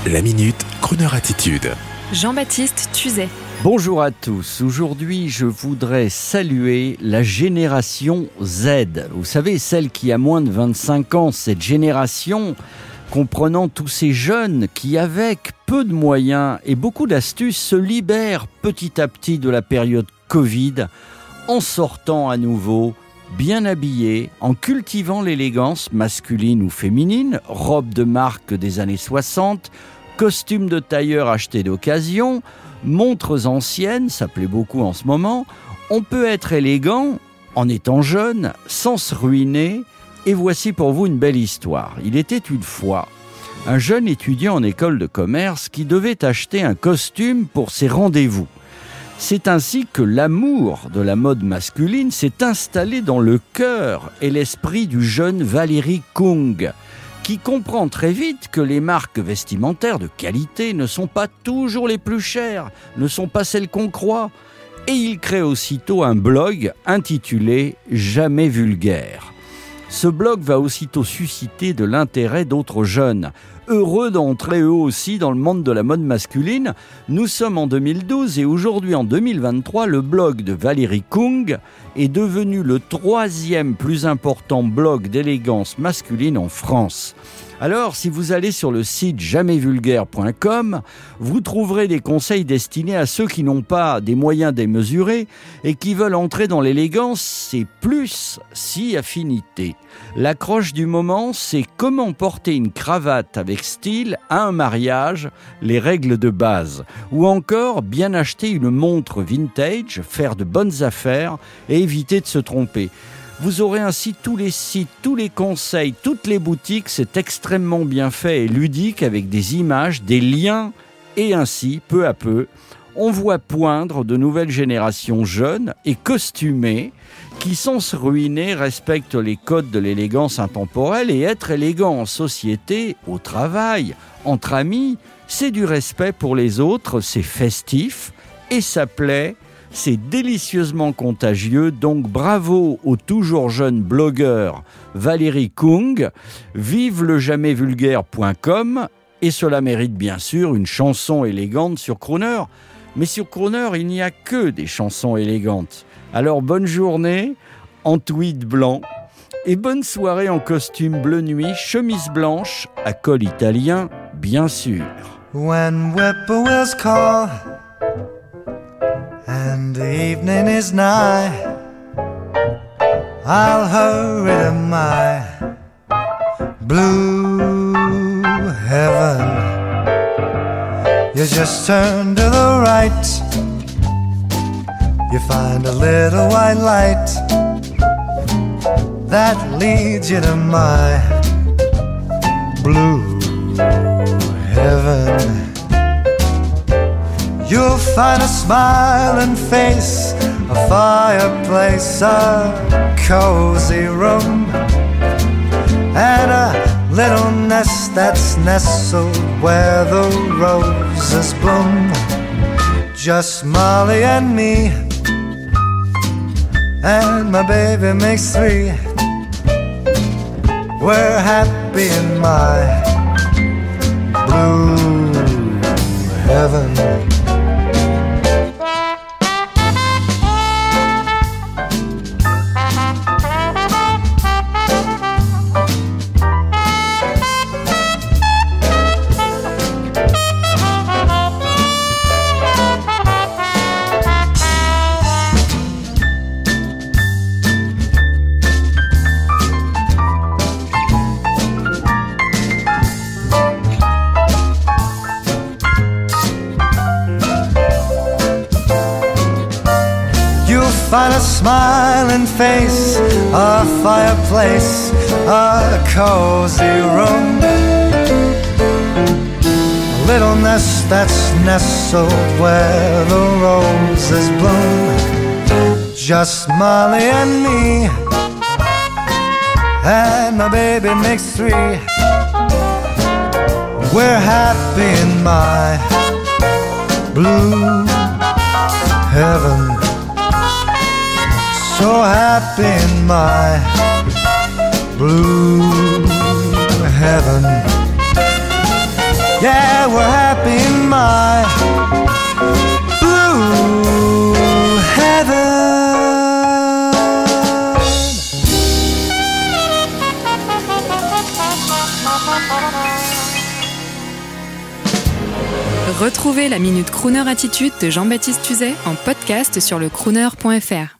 La Minute, Crooner Attitude. Jean-Baptiste Tuzet. Bonjour à tous. Aujourd'hui, je voudrais saluer la génération Z. Vous savez, celle qui a moins de 25 ans, cette génération comprenant tous ces jeunes qui, avec peu de moyens et beaucoup d'astuces, se libèrent petit à petit de la période Covid en sortant à nouveau bien habillés, en cultivant l'élégance masculine ou féminine, robes de marque des années 60, costumes de tailleur achetés d'occasion, montres anciennes, ça plaît beaucoup en ce moment. On peut être élégant en étant jeune, sans se ruiner. Et voici pour vous une belle histoire. Il était une fois un jeune étudiant en école de commerce qui devait acheter un costume pour ses rendez-vous. C'est ainsi que l'amour de la mode masculine s'est installé dans le cœur et l'esprit du jeune Valery Kung, qui comprend très vite que les marques vestimentaires de qualité ne sont pas toujours les plus chères, ne sont pas celles qu'on croit. Et il crée aussitôt un blog intitulé « Jamais vulgaire ». Ce blog va aussitôt susciter de l'intérêt d'autres jeunes, heureux d'entrer eux aussi dans le monde de la mode masculine. Nous sommes en 2012 et aujourd'hui en 2023, le blog de Valery Kung est devenu le 3e plus important blog d'élégance masculine en France. Alors, si vous allez sur le site jamaisvulgaire.com, vous trouverez des conseils destinés à ceux qui n'ont pas des moyens démesurés et qui veulent entrer dans l'élégance, c'est plus si affinité. L'accroche du moment, c'est comment porter une cravate avec style à un mariage, les règles de base. Ou encore, bien acheter une montre vintage, faire de bonnes affaires et éviter de se tromper. Vous aurez ainsi tous les sites, tous les conseils, toutes les boutiques. C'est extrêmement bien fait et ludique avec des images, des liens. Et ainsi, peu à peu, on voit poindre de nouvelles générations jeunes et costumées qui, sans se ruiner, respectent les codes de l'élégance intemporelle. Et être élégant en société, au travail, entre amis, c'est du respect pour les autres, c'est festif et ça plaît. C'est délicieusement contagieux, donc bravo au toujours jeune blogueur Valery Kung. Vive le jamaisvulgaire.com et cela mérite bien sûr une chanson élégante sur Crooner. Mais sur Crooner, il n'y a que des chansons élégantes. Alors bonne journée en tweed blanc et bonne soirée en costume bleu nuit, chemise blanche à col italien, bien sûr. When whippoorwills call and the evening is nigh, I'll hurry to my blue heaven. You just turn to the right, you find a little white light that leads you to my blue heaven. You'll find a smiling face, a fireplace, a cozy room, and a little nest that's nestled where the roses bloom. Just Molly and me, and my baby makes 3. We're happy in my blue heaven. Find a smiling face, a fireplace, a cozy room, a little nest that's nestled where the roses bloom. Just Molly and me, and my baby makes 3. We're happy in my blue heaven. So happy in my blue heaven. Yeah, we're happy in my blue heaven. Retrouvez la Minute Crooner Attitude de Jean-Baptiste Tuzet en podcast sur le crooner.fr.